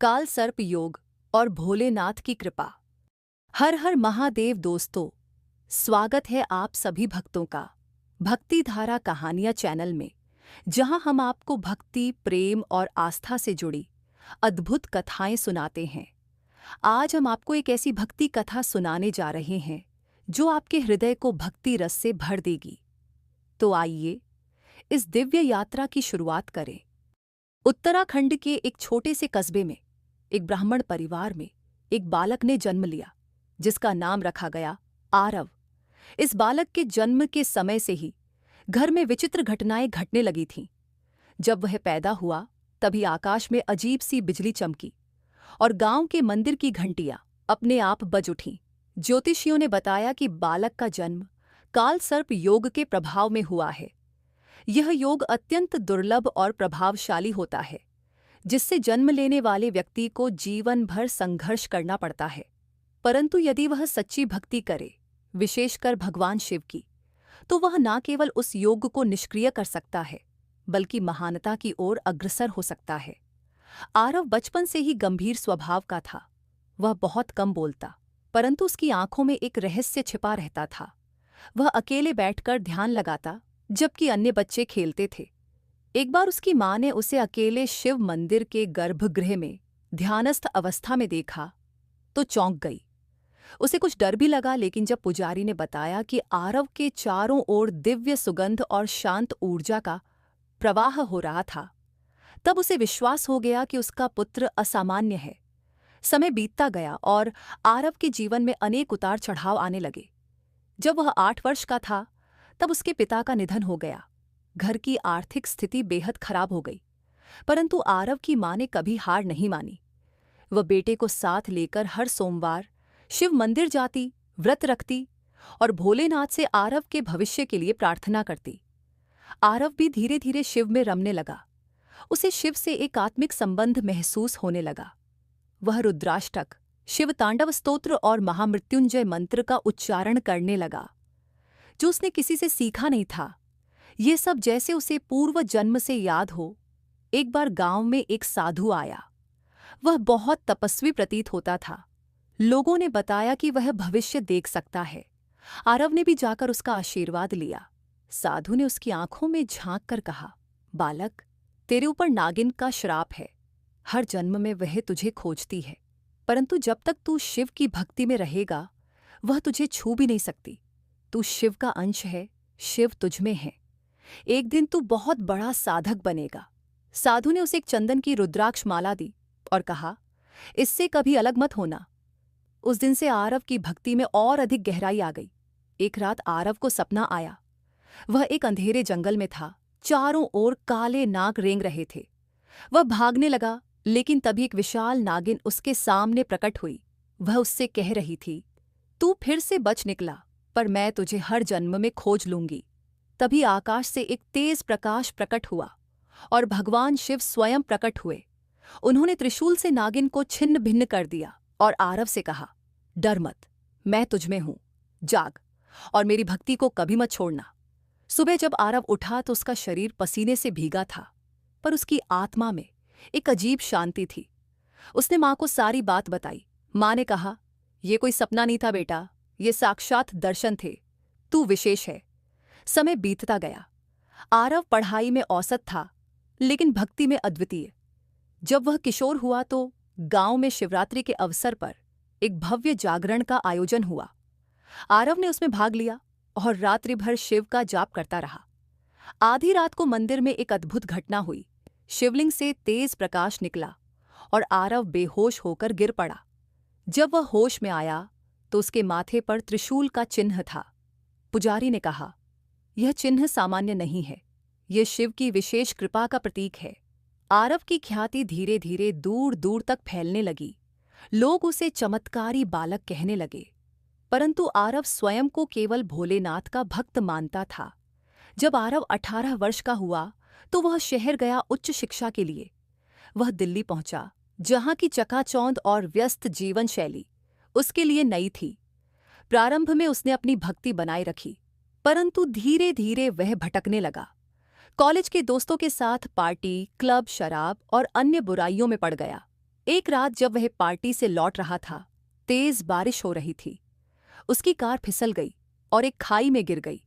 काल सर्प योग और भोलेनाथ की कृपा। हर हर महादेव दोस्तों, स्वागत है आप सभी भक्तों का भक्ति धारा कहानियां चैनल में, जहां हम आपको भक्ति, प्रेम और आस्था से जुड़ी अद्भुत कथाएं सुनाते हैं। आज हम आपको एक ऐसी भक्ति कथा सुनाने जा रहे हैं जो आपके हृदय को भक्ति रस से भर देगी। तो आइए इस दिव्य यात्रा की शुरुआत करें। उत्तराखंड के एक छोटे से कस्बे में एक ब्राह्मण परिवार में एक बालक ने जन्म लिया, जिसका नाम रखा गया आरव। इस बालक के जन्म के समय से ही घर में विचित्र घटनाएं घटने लगी थीं। जब वह पैदा हुआ तभी आकाश में अजीब सी बिजली चमकी और गांव के मंदिर की घंटियां अपने आप बज उठीं। ज्योतिषियों ने बताया कि बालक का जन्म काल सर्प योग के प्रभाव में हुआ है। यह योग अत्यंत दुर्लभ और प्रभावशाली होता है, जिससे जन्म लेने वाले व्यक्ति को जीवन भर संघर्ष करना पड़ता है। परंतु यदि वह सच्ची भक्ति करे, विशेषकर भगवान शिव की, तो वह न केवल उस योग को निष्क्रिय कर सकता है, बल्कि महानता की ओर अग्रसर हो सकता है। आरव बचपन से ही गंभीर स्वभाव का था। वह बहुत कम बोलता, परंतु उसकी आंखों में एक रहस्य छिपा रहता था। वह अकेले बैठकर ध्यान लगाता, जबकि अन्य बच्चे खेलते थे। एक बार उसकी मां ने उसे अकेले शिव मंदिर के गर्भगृह में ध्यानस्थ अवस्था में देखा तो चौंक गई। उसे कुछ डर भी लगा, लेकिन जब पुजारी ने बताया कि आरव के चारों ओर दिव्य सुगंध और शांत ऊर्जा का प्रवाह हो रहा था, तब उसे विश्वास हो गया कि उसका पुत्र असामान्य है। समय बीतता गया और आरव के जीवन में अनेक उतार चढ़ाव आने लगे। जब वह 8 वर्ष का था, तब उसके पिता का निधन हो गया। घर की आर्थिक स्थिति बेहद खराब हो गई, परंतु आरव की मां ने कभी हार नहीं मानी। वह बेटे को साथ लेकर हर सोमवार शिव मंदिर जाती, व्रत रखती और भोलेनाथ से आरव के भविष्य के लिए प्रार्थना करती। आरव भी धीरे धीरे शिव में रमने लगा। उसे शिव से एक आत्मिक संबंध महसूस होने लगा। वह रुद्राष्टक, शिव तांडव स्तोत्र और महामृत्युंजय मंत्र का उच्चारण करने लगा, जो उसने किसी से सीखा नहीं था। ये सब जैसे उसे पूर्व जन्म से याद हो। एक बार गांव में एक साधु आया। वह बहुत तपस्वी प्रतीत होता था। लोगों ने बताया कि वह भविष्य देख सकता है। आरव ने भी जाकर उसका आशीर्वाद लिया। साधु ने उसकी आंखों में झांक कर कहा, बालक, तेरे ऊपर नागिन का श्राप है। हर जन्म में वह तुझे खोजती है, परंतु जब तक तू शिव की भक्ति में रहेगा, वह तुझे छू भी नहीं सकती। तू शिव का अंश है, शिव तुझमें है। एक दिन तू बहुत बड़ा साधक बनेगा। साधु ने उसे एक चंदन की रुद्राक्ष माला दी और कहा, इससे कभी अलग मत होना। उस दिन से आरव की भक्ति में और अधिक गहराई आ गई। एक रात आरव को सपना आया। वह एक अंधेरे जंगल में था। चारों ओर काले नाग रेंग रहे थे। वह भागने लगा, लेकिन तभी एक विशाल नागिन उसके सामने प्रकट हुई। वह उससे कह रही थी, तू फिर से बच निकला, पर मैं तुझे हर जन्म में खोज लूंगी। तभी आकाश से एक तेज प्रकाश प्रकट हुआ और भगवान शिव स्वयं प्रकट हुए। उन्होंने त्रिशूल से नागिन को छिन्न भिन्न कर दिया और आरव से कहा, डर मत, मैं तुझमें हूं। जाग और मेरी भक्ति को कभी मत छोड़ना। सुबह जब आरव उठा तो उसका शरीर पसीने से भीगा था, पर उसकी आत्मा में एक अजीब शांति थी। उसने मां को सारी बात बताई। मां ने कहा, यह कोई सपना नहीं था बेटा, ये साक्षात दर्शन थे। तू विशेष है। समय बीतता गया। आरव पढ़ाई में औसत था, लेकिन भक्ति में अद्वितीय। जब वह किशोर हुआ तो गांव में शिवरात्रि के अवसर पर एक भव्य जागरण का आयोजन हुआ। आरव ने उसमें भाग लिया और रात्रि भर शिव का जाप करता रहा। आधी रात को मंदिर में एक अद्भुत घटना हुई। शिवलिंग से तेज प्रकाश निकला और आरव बेहोश होकर गिर पड़ा। जब वह होश में आया तो उसके माथे पर त्रिशूल का चिन्ह था। पुजारी ने कहा, यह चिन्ह सामान्य नहीं है, यह शिव की विशेष कृपा का प्रतीक है। आरव की ख्याति धीरे धीरे दूर दूर तक फैलने लगी। लोग उसे चमत्कारी बालक कहने लगे, परंतु आरव स्वयं को केवल भोलेनाथ का भक्त मानता था। जब आरव 18 वर्ष का हुआ तो वह शहर गया उच्च शिक्षा के लिए। वह दिल्ली पहुंचा, जहां की चकाचौंध और व्यस्त जीवन शैली उसके लिए नई थी। प्रारंभ में उसने अपनी भक्ति बनाए रखी, परंतु धीरे धीरे वह भटकने लगा। कॉलेज के दोस्तों के साथ पार्टी, क्लब, शराब और अन्य बुराइयों में पड़ गया। एक रात जब वह पार्टी से लौट रहा था, तेज बारिश हो रही थी। उसकी कार फिसल गई और एक खाई में गिर गई।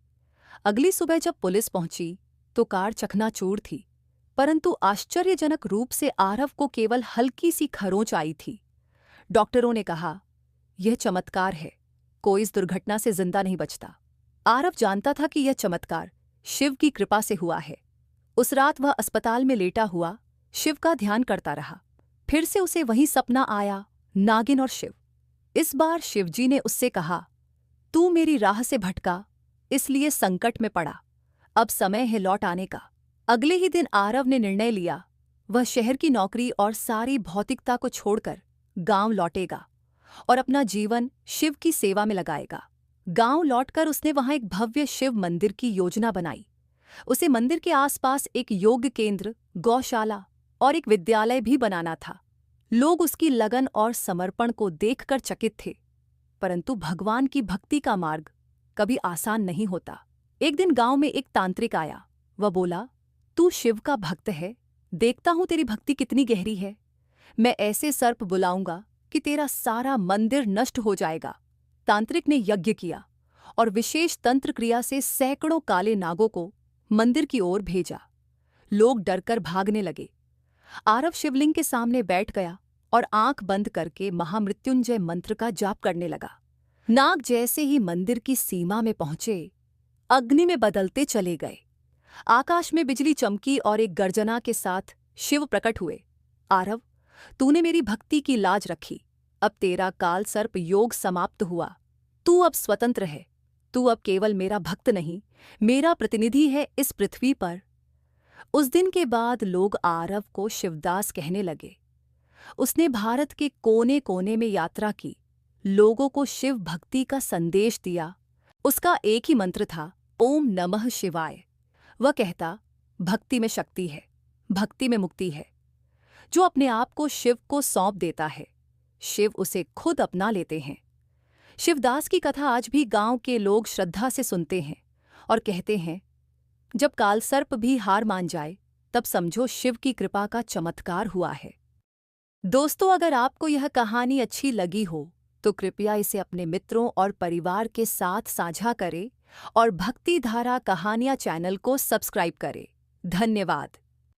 अगली सुबह जब पुलिस पहुंची तो कार चकनाचूर थी, परंतु आश्चर्यजनक रूप से आरव को केवल हल्की सी खरोंच आई थी। डॉक्टरों ने कहा, यह चमत्कार है, कोई इस दुर्घटना से जिंदा नहीं बचता। आरव जानता था कि यह चमत्कार शिव की कृपा से हुआ है। उस रात वह अस्पताल में लेटा हुआ शिव का ध्यान करता रहा। फिर से उसे वही सपना आया, नागिन और शिव। इस बार शिवजी ने उससे कहा, तू मेरी राह से भटका, इसलिए संकट में पड़ा, अब समय है लौट आने का। अगले ही दिन आरव ने निर्णय लिया, वह शहर की नौकरी और सारी भौतिकता को छोड़कर गांव लौटेगा और अपना जीवन शिव की सेवा में लगाएगा। गांव लौटकर उसने वहां एक भव्य शिव मंदिर की योजना बनाई। उसे मंदिर के आसपास एक योग केंद्र, गौशाला और एक विद्यालय भी बनाना था। लोग उसकी लगन और समर्पण को देखकर चकित थे, परंतु भगवान की भक्ति का मार्ग कभी आसान नहीं होता। एक दिन गांव में एक तांत्रिक आया। वह बोला, तू शिव का भक्त है, देखता हूं तेरी भक्ति कितनी गहरी है। मैं ऐसे सर्प बुलाऊंगा कि तेरा सारा मंदिर नष्ट हो जाएगा। तांत्रिक ने यज्ञ किया और विशेष तंत्र क्रिया से सैकड़ों काले नागों को मंदिर की ओर भेजा। लोग डरकर भागने लगे। आरव शिवलिंग के सामने बैठ गया और आंख बंद करके महामृत्युंजय मंत्र का जाप करने लगा। नाग जैसे ही मंदिर की सीमा में पहुंचे, अग्नि में बदलते चले गए। आकाश में बिजली चमकी और एक गर्जना के साथ शिव प्रकट हुए। आरव, तूने मेरी भक्ति की लाज रखी, अब तेरा काल सर्प योग समाप्त हुआ। तू अब स्वतंत्र है। तू अब केवल मेरा भक्त नहीं, मेरा प्रतिनिधि है इस पृथ्वी पर। उस दिन के बाद लोग आरव को शिवदास कहने लगे। उसने भारत के कोने कोने में यात्रा की, लोगों को शिव भक्ति का संदेश दिया। उसका एक ही मंत्र था, ओम नमः शिवाय। वह कहता, भक्ति में शक्ति है, भक्ति में मुक्ति है। जो अपने आप को शिव को सौंप देता है, शिव उसे खुद अपना लेते हैं। शिवदास की कथा आज भी गांव के लोग श्रद्धा से सुनते हैं और कहते हैं, जब कालसर्प भी हार मान जाए, तब समझो शिव की कृपा का चमत्कार हुआ है। दोस्तों, अगर आपको यह कहानी अच्छी लगी हो तो कृपया इसे अपने मित्रों और परिवार के साथ साझा करें और भक्ति धारा कहानियां चैनल को सब्सक्राइब करें। धन्यवाद।